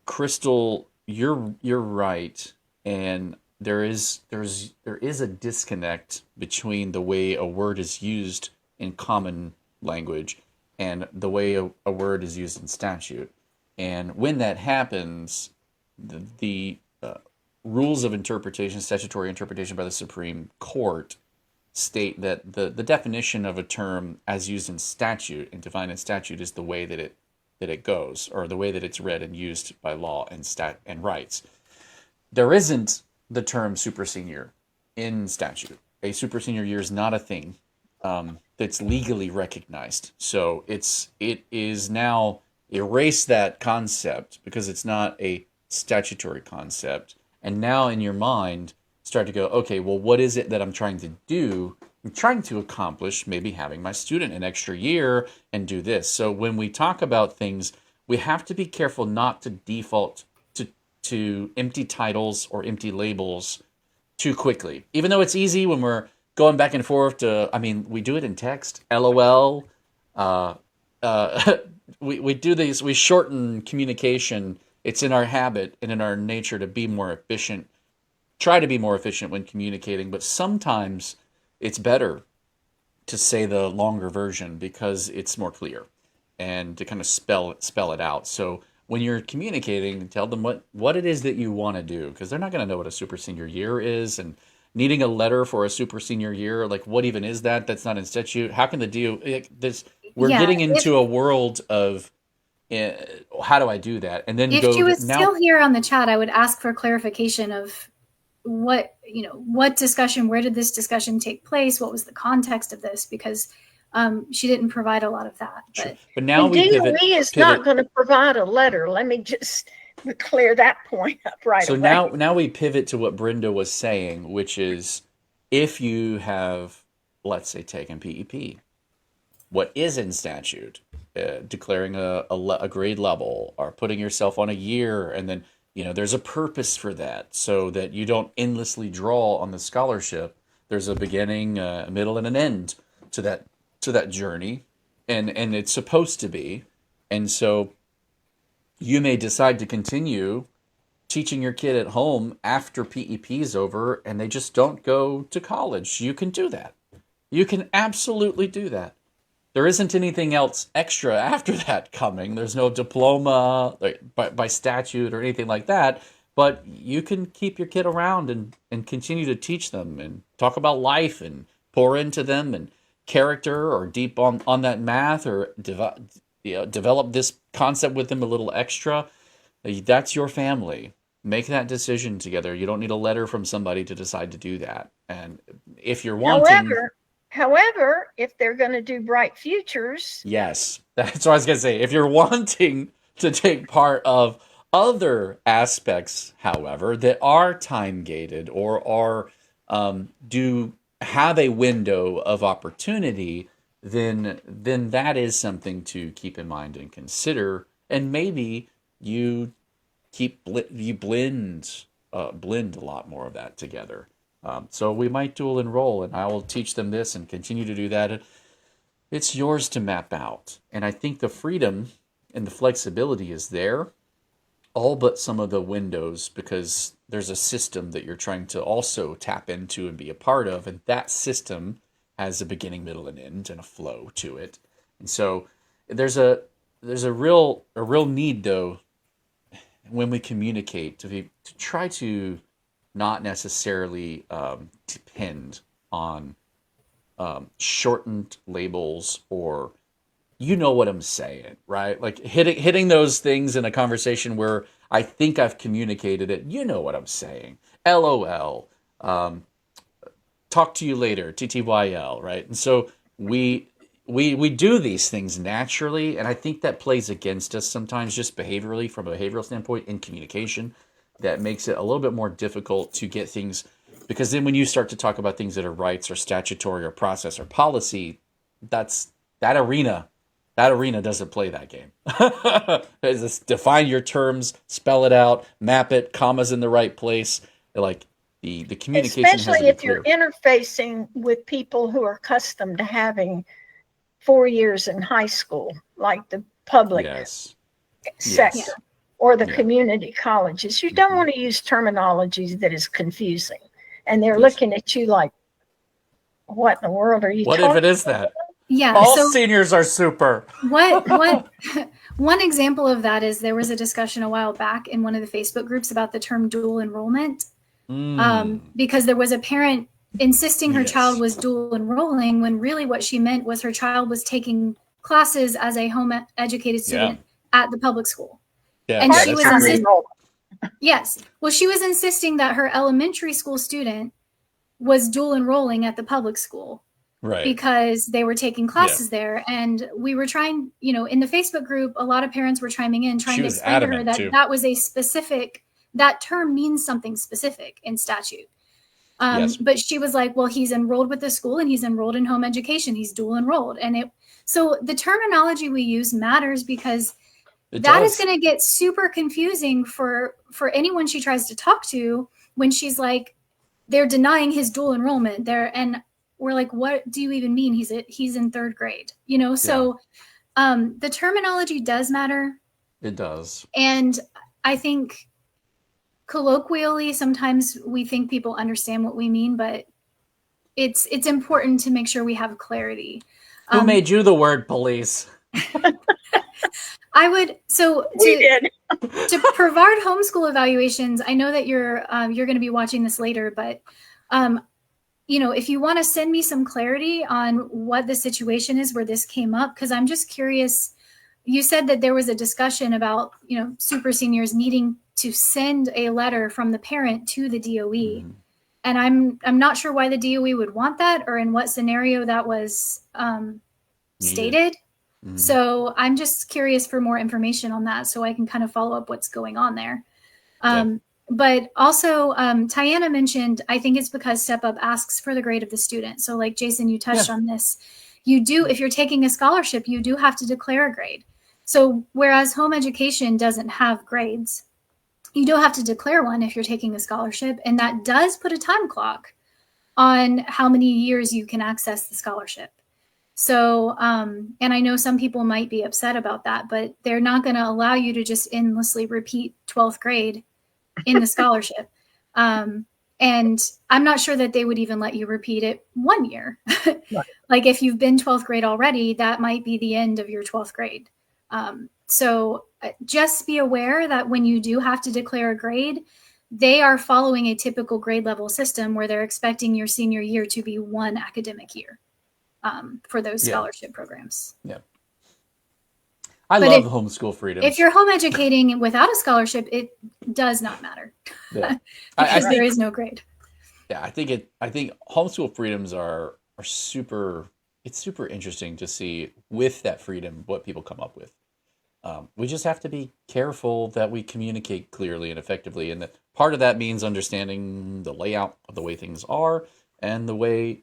Crystal, you're right, and there is a disconnect between the way a word is used in common language and the way a word is used in statute. And when that happens, the rules of interpretation, statutory interpretation by the Supreme Court, state that the definition of a term as used in statute and defined in statute is the way that it goes, or the way that it's read and used by law and rights. There isn't the term super senior in statute. A super senior year is not a thing that's legally recognized. So it is now erase that concept because it's not a statutory concept. And now in your mind, start to go, okay, well, what is it that I'm trying to do? I'm trying to accomplish maybe having my student an extra year and do this. So when we talk about things, we have to be careful not to default to empty titles or empty labels too quickly. Even though it's easy when we're going back and forth to, I mean, we do it in text, LOL. Uh, uh, we do these, we shorten communication. It's in our habit and in our nature to be more efficient, try to be more efficient when communicating, but sometimes it's better to say the longer version because it's more clear and to kind of spell it out. So when you're communicating, tell them what it is that you want to do, because they're not going to know what a super senior year is, and needing a letter for a super senior year, like what even is that? That's not in statute. How can the deal this? We're yeah. getting into a world of how do I do that? And then If she was still here on the chat, I would ask for clarification of what discussion, where did this discussion take place? What was the context of this? Because she didn't provide a lot of that. But now And we DOE is not going to provide a letter. Let me just clear that point up right away. So now we pivot to what Brenda was saying, which is if you have, let's say, taken PEP, what is in statute, declaring a grade level or putting yourself on a year, and then there's a purpose for that so that you don't endlessly draw on the scholarship. There's a beginning, a middle, and an end to that journey, and it's supposed to be. And so you may decide to continue teaching your kid at home after PEP is over and they just don't go to college. You can do that. You can absolutely do that. There isn't anything else extra after that coming. There's no diploma by statute or anything like that. But you can keep your kid around and continue to teach them and talk about life and pour into them and character or deep on that math or develop this concept with them a little extra. That's your family. Make that decision together. You don't need a letter from somebody to decide to do that. And if you're wanting... However, if they're going to do Bright Futures... Yes, that's what I was going to say. If you're wanting to take part of other aspects, however, that are time-gated or do have a window of opportunity, then that is something to keep in mind and consider. And maybe you blend a lot more of that together. So we might dual enroll, and I will teach them this and continue to do that. It's yours to map out. And I think the freedom and the flexibility is there, all but some of the windows, because there's a system that you're trying to also tap into and be a part of, and that system has a beginning, middle, and end, and a flow to it. And so there's a real need, though, when we communicate, to try to not necessarily depend on shortened labels, or what I'm saying, right? Like hitting those things in a conversation where I think I've communicated it. You know what I'm saying. LOL. Talk to you later. TTYL, right? And so we do these things naturally, and I think that plays against us sometimes, just behaviorally, from a behavioral standpoint in communication. That makes it a little bit more difficult to get things, because then when you start to talk about things that are rights or statutory or process or policy, that arena doesn't play that game. It's just define your terms, spell it out, map it, commas in the right place. Like the communication has to Especially be if clear. you're interfacing with people who are accustomed to having 4 years in high school, like the public sector Yes. or the Yeah. community colleges. You don't want to use terminologies that is confusing. And they're Yes. looking at you like, what in the world are you What talking if it is that? Yeah. All So seniors are super. what one example of that is there was a discussion a while back in one of the Facebook groups about the term dual enrollment. Because there was a parent insisting her child was dual enrolling when really what she meant was her child was taking classes as a home educated student at the public school. Yeah, And yeah, she was that's true. insisting, yes. Well, she was insisting that her elementary school student was dual enrolling at the public school. Right. Because they were taking classes there. And we were trying, in the Facebook group, a lot of parents were chiming in, trying to explain to her that that was a specific, that term means something specific in statute. But she was like, well, he's enrolled with the school and he's enrolled in home education. He's dual enrolled. And so the terminology we use matters, because that is going to get super confusing for anyone she tries to talk to when she's like, they're denying his dual enrollment there. And we're like, what do you even mean? He's in third grade, So the terminology does matter. It does. And I think colloquially, sometimes we think people understand what we mean, but it's important to make sure we have clarity. Who made you the word police? I would to provide homeschool evaluations. I know that you're going to be watching this later, but if you want to send me some clarity on what the situation is where this came up, because I'm just curious. You said that there was a discussion about super seniors needing to send a letter from the parent to the DOE, and I'm not sure why the DOE would want that or in what scenario that was stated. So I'm just curious for more information on that, so I can kind of follow up what's going on there. But also, Tiana mentioned, I think it's because Step Up asks for the grade of the student. So like Jason, you touched on this. You do, if you're taking a scholarship, you do have to declare a grade. So whereas home education doesn't have grades, you do have to declare one if you're taking a scholarship. And that does put a time clock on how many years you can access the scholarship. So, and I know some people might be upset about that, but they're not going to allow you to just endlessly repeat 12th grade in the scholarship. And I'm not sure that they would even let you repeat it 1 year. Like if you've been 12th grade already, that might be the end of your 12th grade. So just be aware that when you do have to declare a grade, they are following a typical grade level system where they're expecting your senior year to be one academic year for those scholarship programs. Yeah. I love homeschool freedom. If you're home educating without a scholarship, it does not matter. Yeah. Because there is no grade. Yeah, I think homeschool freedoms are super. It's super interesting to see with that freedom what people come up with. We just have to be careful that we communicate clearly and effectively, and that part of that means understanding the layout of the way things are and the way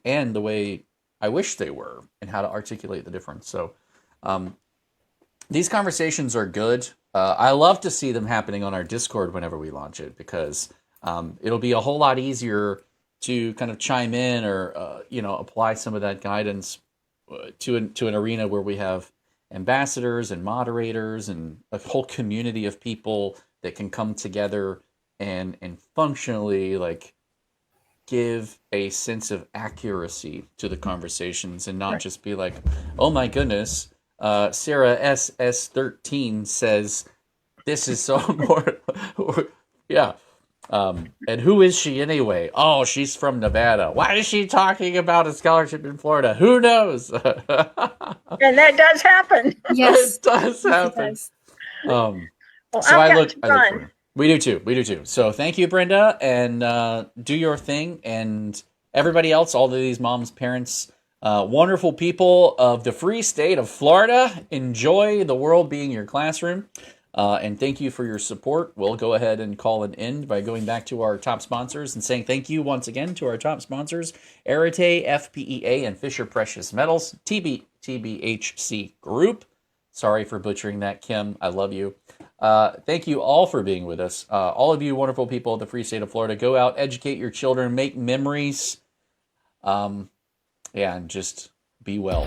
I wish they were, and how to articulate the difference. So these conversations are good. I love to see them happening on our Discord whenever we launch it, because it'll be a whole lot easier to kind of chime in or apply some of that guidance to an arena where we have ambassadors and moderators and a whole community of people that can come together and functionally like give a sense of accuracy to the conversations, and not just be like, oh my goodness, Sarah SS13 says this is so important. Yeah. And who is she anyway? Oh, she's from Nevada. Why is she talking about a scholarship in Florida? Who knows? And that does happen. Yes, it does happen. It does. So I look for you. We do too. So thank you, Brenda, and do your thing. And everybody else, all of these moms, parents, Wonderful people of the free state of Florida, enjoy the world being your classroom. And thank you for your support. We'll go ahead and call an end by going back to our top sponsors and saying thank you once again to our top sponsors, Arete, FPEA, and Fisher Precious Metals, TBHC Group. Sorry for butchering that, Kim. I love you. Thank you all for being with us. All of you wonderful people of the free state of Florida, go out, educate your children, make memories, and just be well.